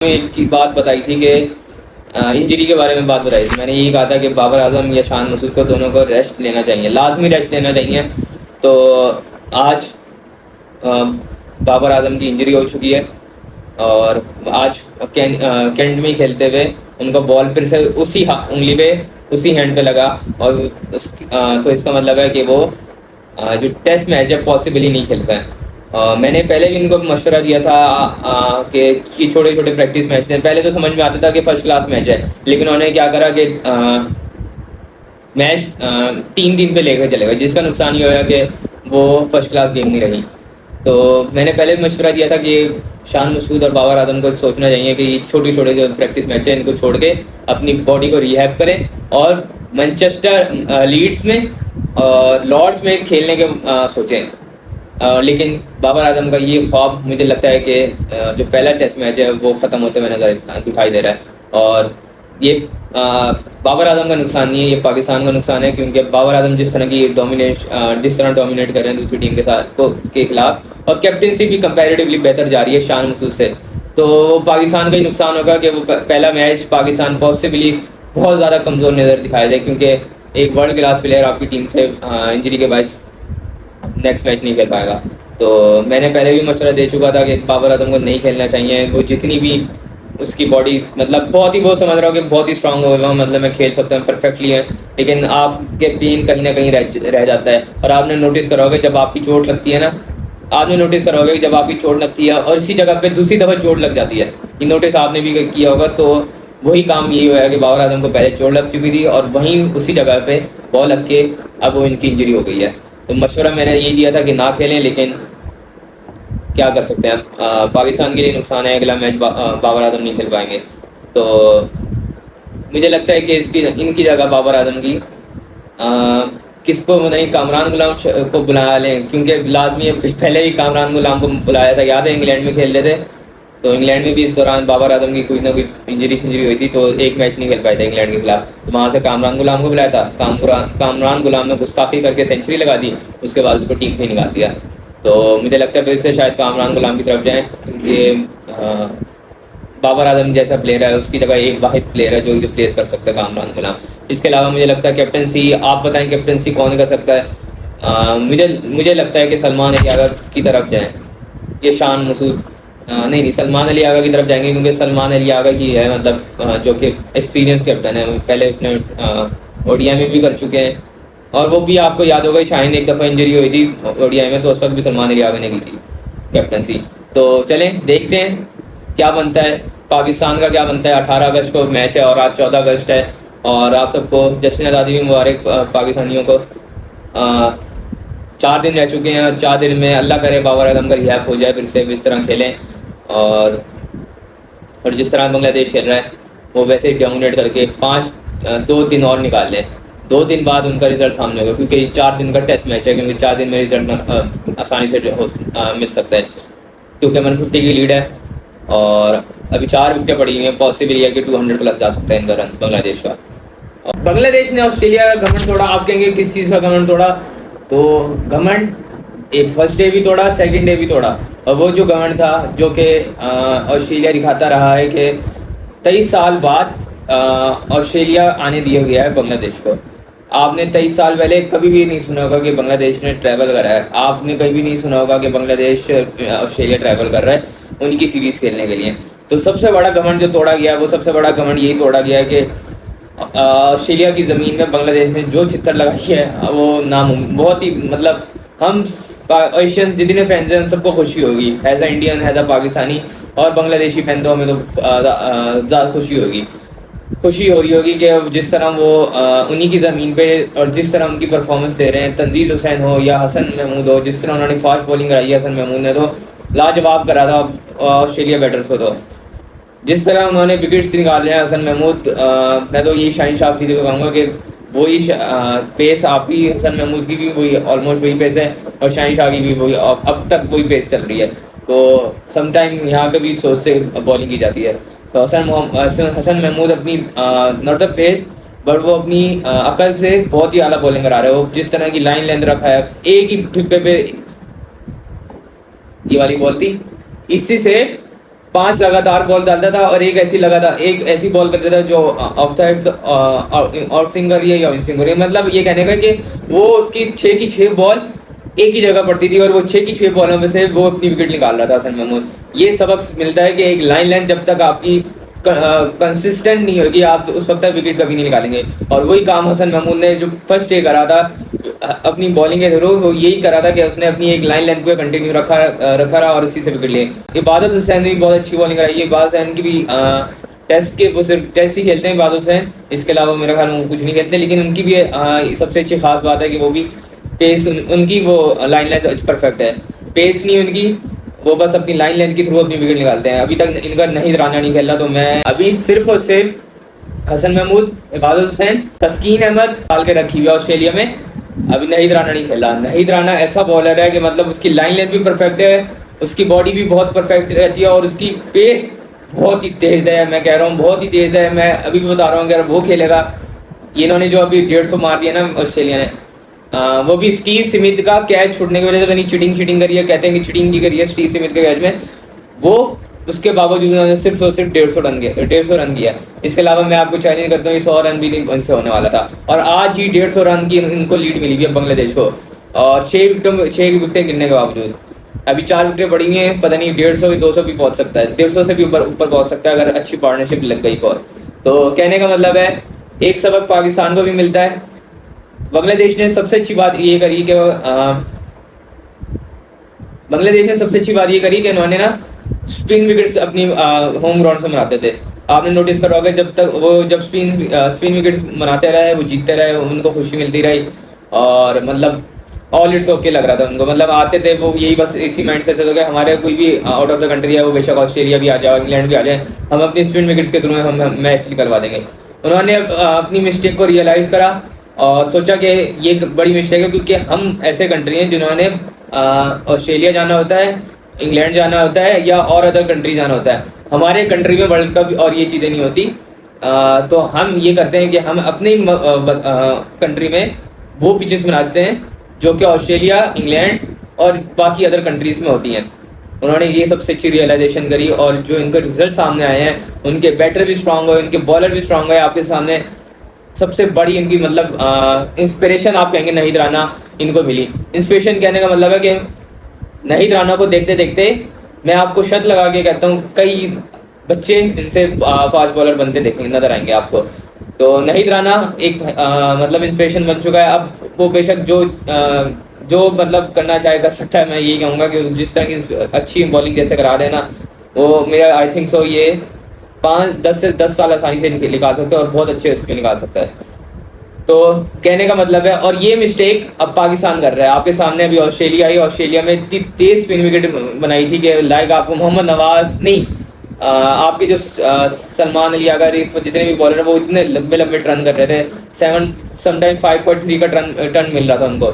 एक चीज बात बताई थी कि इंजरी के बारे में बात बताई थी। मैंने यही कहा था कि बाबर आजम या शान मसूद को दोनों को रेस्ट लेना चाहिए, लाजमी रेस्ट लेना चाहिए। तो आज बाबर आजम की इंजरी हो चुकी है और आज कैंट में ही खेलते हुए उनको बॉल फिर से उसी उंगली पे उसी हैंड पे लगा और तो इसका मतलब है कि वो जो टेस्ट मैच है पॉसिबली नहीं खेल पाए। मैंने पहले भी इनको मशवरा दिया था कि छोटे छोटे प्रैक्टिस मैच थे। पहले तो समझ में आता था कि फर्स्ट क्लास मैच है, लेकिन उन्होंने क्या करा कि मैच 3 दिन पे लेकर चले गए, जिसका नुकसान ये होया कि वो फर्स्ट क्लास गेम नहीं रही। तो मैंने पहले भी मशवरा दिया था कि शान मसूद और बाबर आजम को सोचना चाहिए कि छोटे छोटे जो प्रैक्टिस मैच है इनको छोड़ के अपनी बॉडी को रिहैब करें और मैनचेस्टर लीड्स में और लॉर्ड्स में खेलने के सोचें। लेकिन बाबर आजम का ये ख्वाब मुझे लगता है कि जो पहला टेस्ट मैच है वो ख़त्म होते हुए नजर दिखाई दे रहा है। और ये बाबर आजम का नुकसान नहीं है, ये पाकिस्तान का नुकसान है, क्योंकि बाबर आजम जिस तरह डोमिनेट कर रहे हैं दूसरी टीम के साथ के खिलाफ, और कैप्टनसी भी कंपैरेटिवली बेहतर जा रही है शान मसूद से, तो पाकिस्तान का ही नुकसान होगा कि वो पहला मैच पाकिस्तान पॉसिबली बहुत ज़्यादा कमज़ोर नज़र दिखाया जाए, क्योंकि एक वर्ल्ड क्लास प्लेयर आपकी टीम से इंजरी के बायस नेक्स्ट मैच नहीं खेल पाएगा। तो मैंने पहले भी मशवरा दे चुका था कि बाबर आजम को नहीं खेलना चाहिए। वो जितनी भी उसकी बॉडी मतलब बहुत ही, वो समझ रहा हूँ कि बहुत ही स्ट्रांग हो गया, मतलब मैं खेल सकता हूँ परफेक्टली है, लेकिन आपके पेन कहीं ना कहीं रह जाता है। और आपने नोटिस करा होगा जब आपकी चोट लगती है ना, आपने नोटिस करा होगा कि जब आपकी चोट लगती है और इसी जगह पे दूसरी दफ़ा चोट लग जाती है, ये नोटिस आपने भी किया होगा। तो वही काम यही हुआ है कि बाबर आजम को पहले चोट लग चुकी थी और वहीं उसी जगह पे बॉल लग के अब वो इनकी इंजरी हो गई है। तो मशवरा मैंने ये दिया था कि ना खेलें, लेकिन क्या कर सकते हैं, पाकिस्तान के लिए नुकसान है, अगला मैच बाबर आजम नहीं खेल पाएंगे। तो मुझे लगता है कि इनकी जगह बाबर आजम की किसको नहीं, कामरान गुलाम को बुला लें, क्योंकि लाजमी है। पहले ही कामरान गुलाम को बुलाया था, याद है, इंग्लैंड में खेल रहे थे, तो इंग्लैंड में भी इस दौरान बाबर आजम की कोई ना कोई इंजरी हुई थी, तो एक मैच नहीं खेल पाए थे इंग्लैंड के खिलाफ। तो वहाँ से कामरान गुलाम को बुलाया था, कामरान गुलाम ने गुस्ताखी करके सेंचुरी लगा दी, उसके बाद उसको टीम से निकाल दिया। तो मुझे लगता है फिर से शायद कामरान गुलाम की तरफ जाएँ, क्योंकि बाबर आजम जैसा प्लेयर है उसकी जगह एक वाहिद प्लेयर है जो रिप्लेस कर सकता है कामरान गुलाम। इसके अलावा मुझे लगता है कैप्टनसी, आप बताएं कैप्टनसी कौन कर सकता है। मुझे लगता है कि सलमान अली आगा की तरफ जाएं, ये शान मसूद नहीं, सलमान अली आगा की तरफ जाएंगे, क्योंकि सलमान अली आगा की है, मतलब जो कि एक्सपीरियंस कैप्टन है, पहले उसने ओडीआई में भी कर चुके हैं, और वो भी आपको याद होगा शाहीन एक दफ़ा इंजरी हुई थी ओडीआई में, तो उस वक्त भी सलमान अली आगा ने की थी कैप्टनसी। तो चलें देखते हैं क्या बनता है, पाकिस्तान का क्या बनता है। 18 अगस्त को मैच है और आज 14 अगस्त है, और आप सबको जश्न आज़ादी भी मुबारक पाकिस्तानियों को। 4 दिन रह चुके हैं और 4 दिन में अल्लाह करे बाबर आजम का रिहाफ हो जाए, फिर से इस तरह खेलें, और जिस तरह बांग्लादेश खेल रहा है वो वैसे ही डोमिनेट करके 2 दिन और निकाल लें। 2 दिन बाद उनका रिजल्ट सामने होगा, क्योंकि 4 दिन का टेस्ट मैच है, क्योंकि 4 दिन में रिजल्ट आसानी से मिल सकता है, क्योंकि 150 की लीड है और अभी 4 विकेटें पड़ी हुई हैं, पॉसिबल है कि 200 प्लस जा सकता है इनका रन बांग्लादेश का। बांग्लादेश ने ऑस्ट्रेलिया का घमंड तोड़ा। आप कहेंगे किस चीज़ का घमंड तोड़ा, तो घमंड एक फर्स्ट डे भी तोड़ा, सेकंड डे भी तोड़ा। और वो जो घमंड था जो कि ऑस्ट्रेलिया दिखाता रहा है कि 23 साल बाद ऑस्ट्रेलिया आने दिया गया है बांग्लादेश को। आपने 23 साल पहले कभी भी नहीं सुना होगा कि बांग्लादेश ने ट्रैवल करा है, आपने कभी भी नहीं सुना होगा कि बांग्लादेश ऑस्ट्रेलिया ट्रैवल कर रहा है उनकी सीरीज़ खेलने के लिए। तो सबसे बड़ा घमंड जो तोड़ा गया, वो सबसे बड़ा घमंड यही तोड़ा गया कि ऑस्ट्रेलिया की ज़मीन में बांग्लादेश ने जो चित्तर लगाई है वो बहुत ही, मतलब हम एशियंस जितने फैंस हैं उन सबको खुशी होगी, as a Indian, as a Pakistani, और बांग्लादेशी फैन तो हमें तो ज़्यादा खुशी हो रही होगी कि जिस तरह वो उन्हीं की ज़मीन पे और जिस तरह उनकी परफॉर्मेंस दे रहे हैं, तंजीज़ हुसैन हो या हसन महमूद हो, जिस तरह उन्होंने फास्ट बॉलिंग कराई है हसन महमूद ने, तो लाजवाब करा था ऑस्ट्रेलिया बैटर्स को। तो जिस तरह उन्होंने विकेट्स निकाले हैं हसन महमूद, मैं तो यही शाहीन शाह अफरीदी को कहूँगा कि वही पेस आपकी हसन महमूद की भी वही ऑलमोस्ट वही पेस है और शाहीन शाह की भी वही अब तक वही पेस चल रही है। तो समटाइम यहाँ के भी सोच से बॉलिंग की जाती है। तो हसन महमूद अपनी नॉट द पेस बट वो अपनी अकल से बहुत ही आला बॉलिंग करा रहे हो। जिस तरह की लाइन लेंथ रखा है, एक ही ठिप्पे पे ये वाली बॉल थी, इसी से 5 लगातार बॉल डालता था और एक ऐसी बॉल करता था जो ऑफ साइड आउट स्विंग कर रही है या इन स्विंग हो रही है। मतलब ये कहने का कि वो उसकी 6 की 6 बॉल एक ही जगह पड़ती थी और वो 6 की 6 बॉलों में से वो अपनी विकेट निकाल रहा था हसन महमूद। ये सबक मिलता है कि एक लाइन लेंथ जब तक आपकी कंसिस्टेंट नहीं होगी आप उस वक्त तक विकेट कभी नहीं निकालेंगे। और वही काम हसन महमूद ने जो फर्स्ट डे करा था अपनी बॉलिंग के थ्रू, वो यही करा था कि उसने अपनी एक लाइन लेंथ पे कंटिन्यू रखा रहा और उसी से विकेट लिए। इबादत हुसैन ने भी बहुत अच्छी बॉलिंग कराई है। इबादत हुसैन की भी टेस्ट के वो सिर्फ टेस्ट ही खेलते हैं इबादत हुसैन, इसके अलावा मेरे ख्याल में कुछ नहीं खेलते। लेकिन उनकी भी सबसे अच्छी खास बात है कि वो भी पेस उनकी वो लाइन लेंथ परफेक्ट है। पेस नहीं उनकी, वो बस अपनी लाइन लेंथ के थ्रू अपनी विकेट निकालते हैं। अभी तक इनका नहीं राना नहीं खेला, तो मैं अभी सिर्फ और सिर्फ हसन महमूद, इबादत हुसैन, तस्कीन अहमद डाल के रखी हुई है ऑस्ट्रेलिया में। अभी नाहिद राना नहीं खेला। नाहिद राना ऐसा बॉलर है कि मतलब उसकी लाइन लेंथ भी परफेक्ट है, उसकी बॉडी भी बहुत परफेक्ट रहती है और उसकी पेस बहुत ही तेज है। मैं कह रहा हूँ बहुत ही तेज है। मैं अभी भी बता रहा हूँ अगर वो खेलेगा, इन्होंने जो अभी 150 मार दिया ना ऑस्ट्रेलिया ने, वो भी स्टीव स्मिथ का कैच छूटने की वजह से। चीटिंग करी है, कहते हैं कि चीटिंग की करी है स्टीव स्मिथ के कैच में, वो उसके बावजूद उन्होंने सिर्फ और सिर्फ 150 रन किया। इसके अलावा मैं आपको चैलेंज करता हूँ 100 रन भी इनसे होने वाला था और आज ही 150 रन की इनको लीड मिली हुई है बांग्लादेश को। और 6 विकेटें गिरने के बावजूद अभी 4 विकेटें पड़ी हुई हैं। पता नहीं 150 200 भी पहुंच सकता है, 150 से भी ऊपर पहुंच सकता है अगर अच्छी पार्टनरशिप लग गई। तो कहने का मतलब है एक सबक पाकिस्तान को भी मिलता है। बांग्लादेश ने सबसे अच्छी बात ये करी कि इन्होंने ना स्पिन विकेट्स अपनी होम ग्राउंड से मनाते थे। आपने नोटिस करा होगा जब स्पिन विकेट्स मनाते रहे, वो जीतते रहे, उनको खुशी मिलती रही और मतलब ऑल इट्स ओके लग रहा था उनको। मतलब आते थे वो यही बस इसी माइंड से थे कि हमारे कोई भी आउट ऑफ द कंट्री है, वो बेशक ऑस्ट्रेलिया भी आ जाए, इंग्लैंड भी आ जाए, हम अपनी स्पिन विकेट्स के थ्रू हम मैच करवा देंगे। उन्होंने अपनी मिस्टेक को रियलाइज करा और सोचा कि ये बड़ी मिस्टेक है, क्योंकि हम ऐसे कंट्री हैं जिन्होंने ऑस्ट्रेलिया जाना होता है, इंग्लैंड जाना होता है या और अदर कंट्री जाना होता है। हमारे कंट्री में वर्ल्ड कप और ये चीज़ें नहीं होती। तो हम ये करते हैं कि हम अपनी कंट्री में वो पिचेस बनाते हैं जो कि ऑस्ट्रेलिया, इंग्लैंड और बाकी अदर कंट्रीज में होती हैं। उन्होंने ये सबसे अच्छी रियलाइजेशन करी और जो इनके रिजल्ट सामने आए हैं, उनके बैटर भी स्ट्रांग हुए, उनके बॉलर भी स्ट्रांग हुए। आपके सामने सबसे बड़ी इनकी मतलब इंस्पिरेशन आप कहेंगे नाहिद राना इनको मिली। इंस्पिरेशन कहने का मतलब है कि नाहिद राना को देखते देखते मैं आपको शर्त लगा के कहता हूँ कई बच्चे इनसे फास्ट बॉलर बनते देखेंगे, नजर आएंगे आपको। तो नाहिद राना एक मतलब इंस्पिरेशन बन चुका है। अब वो बेशक जो मतलब करना चाहे कर सकता है। मैं यही कहूँगा कि जिस तरह की अच्छी बॉलिंग जैसे करा रहे हैं ना, वो मेरा आई थिंक सो ये 5-10 साल आसानी से निकाल सकता है और बहुत अच्छे उसके निकाल सकता है। तो कहने का मतलब है, और ये मिस्टेक अब पाकिस्तान कर रहा है। आपके सामने अभी ऑस्ट्रेलिया में इतनी तेज स्पिन विकेट बनाई थी कि लाइक आपको मोहम्मद नवाज नहीं, आपके जो सलमान अली अगर जितने भी बॉलर वो इतने लंबे लंबे टर्न कर रहे थे, 7 समटाइम 5.3 का टर्न मिल रहा था उनको।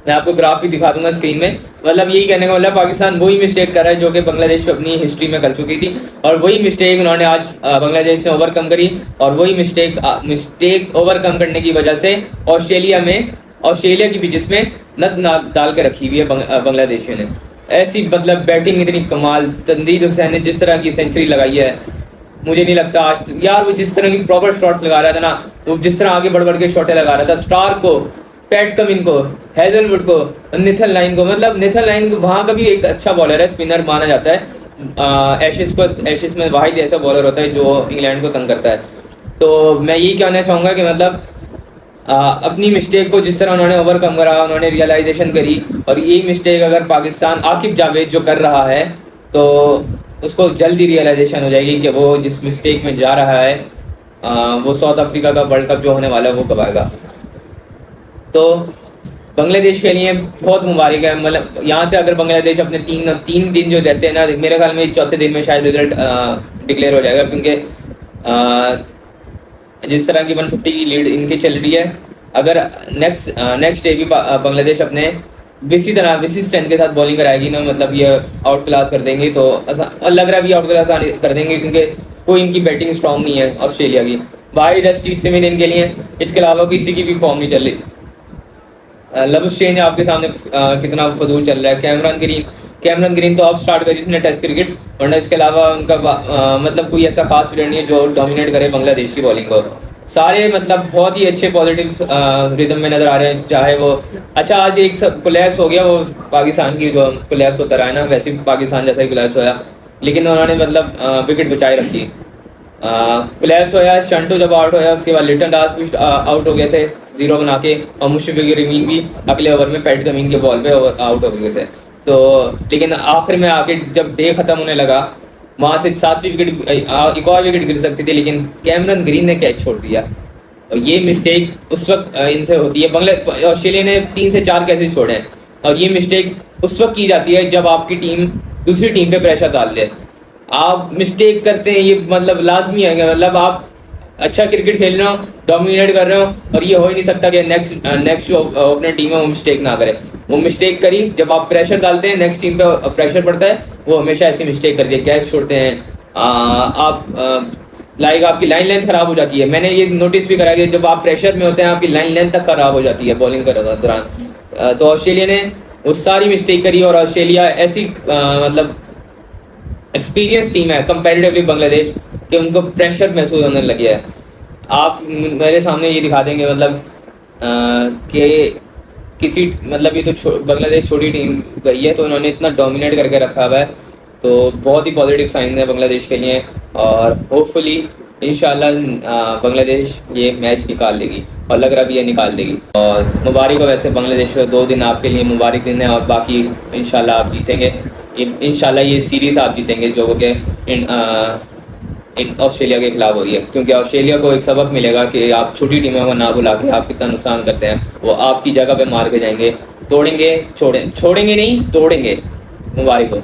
मैं आपको ग्राफ भी दिखा दूंगा स्क्रीन में। मतलब यही कहने का मतलब पाकिस्तान वही मिस्टेक कर रहा है जो कि बांग्लादेश अपनी हिस्ट्री में कर चुकी थी, और वही मिस्टेक उन्होंने आज बांग्लादेश ने ओवरकम करी। और वही मिस्टेक ओवरकम करने की वजह से ऑस्ट्रेलिया की पिचेस में नत डाल के रखी हुई है बांग्लादेशियों ने। ऐसी मतलब बैटिंग इतनी कमाल, तंदीद हुसैन ने जिस तरह की सेंचुरी लगाई है, मुझे नहीं लगता आज यार वो जिस तरह की प्रॉपर शॉट्स लगा रहा था ना, वो जिस तरह आगे बढ़ के शॉटें लगा रहा था, स्टार को, पैट कमिन को, हेजलवुड को, नेथन लाइन को। मतलब नेथन लाइन को वहाँ का भी एक अच्छा बॉलर है, स्पिनर माना जाता है। एशिस में वाहिद ऐसा बॉलर होता है जो इंग्लैंड को तंग करता है। तो मैं यही कहना चाहूँगा कि मतलब अपनी मिस्टेक को जिस तरह उन्होंने ओवरकम करा, उन्होंने रियलाइजेशन करी, और यही मिस्टेक अगर पाकिस्तान आकिब जावेद जो कर रहा है तो उसको जल्दी रियलाइजेशन हो जाएगी कि वो जिस मिस्टेक में जा रहा है वो साउथ अफ्रीका का वर्ल्ड कप जो होने वाला है वो कब आएगा। तो बांग्लादेश के लिए बहुत मुबारक है। मतलब यहाँ से अगर बांग्लादेश अपने तीन दिन जो रहते हैं ना, मेरे ख्याल में चौथे दिन में शायद रिजल्ट डिक्लेयर हो जाएगा, क्योंकि जिस तरह की 150 की लीड इनकी चल रही है, अगर नेक्स्ट डे भी बांग्लादेश अपने इसी स्ट्रेंथ के साथ बॉलिंग कराएगी ना, मतलब ये आउट क्लास कर देंगे। तो लग रहा है भी आउट क्लास कर देंगे, क्योंकि कोई इनकी बैटिंग स्ट्रांग नहीं है ऑस्ट्रेलिया की। बाहरी 10 चीज से इनके लिए, इसके अलावा किसी की भी फॉर्म नहीं चल रही। लव स्ट्रेंज आपके सामने कितना फजूल चल रहा है। कैमरन ग्रीन तो अब स्टार्ट करी उसने टेस्ट क्रिकेट, वरना इसके अलावा उनका मतलब कोई ऐसा खास प्लेयर नहीं है जो डोमिनेट करे बांग्लादेश की बॉलिंग को। सारे मतलब बहुत ही अच्छे पॉजिटिव रिदम में नजर आ रहे हैं, चाहे वो अच्छा आज एक सब कोलैप्स हो गया वो पाकिस्तान की जो कोलैप्स होता रहा है ना, वैसे ही पाकिस्तान जैसा ही कोलैप्स होया, लेकिन उन्होंने मतलब विकेट बचाए रखी। कोलैप्स होया, शंटो जब आउट होया उसके बाद लिटन दास भी आउट हो गए थे 0 बना के, और मुशफिक रमीन भी अगले ओवर में पैट कमीन के बॉल पे आउट हो गए थे। तो लेकिन आखिर में आके जब डे खत्म होने लगा वहां से 7वीं विकेट एक और विकेट गिर सकती थी, लेकिन कैमरन ग्रीन ने कैच छोड़ दिया। और ये मिस्टेक उस वक्त इनसे होती है। ऑस्ट्रेलिया ने 3 से 4 कैसे छोड़े हैं, और ये मिस्टेक उस वक्त की जाती है जब आपकी टीम दूसरी टीम पे प्रेशर डाल दे। आप मिस्टेक करते हैं, ये मतलब लाजमी है, मतलब आप अच्छा क्रिकेट खेल रहे हो, डोमिनेट कर रहे हो, और ये हो ही नहीं सकता कि नेक्स्ट जो अपने टीम है वो मिस्टेक ना करे। वो मिस्टेक करी जब आप प्रेशर डालते हैं, नेक्स्ट टीम पे प्रेशर पड़ता है, वो हमेशा ऐसी मिस्टेक करती है, कैच छोड़ते हैं। लाइक आपकी लाइन लेंथ खराब हो जाती है। मैंने ये नोटिस भी करा कि जब आप प्रेशर में होते हैं आपकी लाइन लेंथ तक खराब हो जाती है बॉलिंग कर दौरान। तो ऑस्ट्रेलिया ने वो सारी मिस्टेक करी, और ऑस्ट्रेलिया ऐसी मतलब एक्सपीरियंस टीम है कंपैरेटिवली बांग्लादेश कि उनको प्रेशर महसूस होने लग गया है। आप मेरे सामने ये दिखा देंगे मतलब कि किसी मतलब ये तो बांग्लादेश छोटी टीम गई है तो उन्होंने इतना डोमिनेट करके रखा हुआ है, तो बहुत ही पॉजिटिव साइन है बांग्लादेश के लिए। और होपफुली इंशाल्लाह बांग्लादेश ये मैच निकाल लेगी, और लग रहा भी ये निकाल देगी। और मुबारक हो वैसे बांग्लादेश को, 2 दिन आपके लिए मुबारक दिन है, और बाकी इंशाल्लाह आप जीतेंगे। इंशाल्लाह ये सीरीज आप जीतेंगे जो कि इन ऑस्ट्रेलिया के खिलाफ हो रही है, क्योंकि ऑस्ट्रेलिया को एक सबक मिलेगा कि आप छोटी टीमों को ना बुला के आप कितना नुकसान करते हैं। वो आपकी जगह पे मार के जाएंगे, छोड़ेंगे नहीं, तोड़ेंगे। मुबारक हो।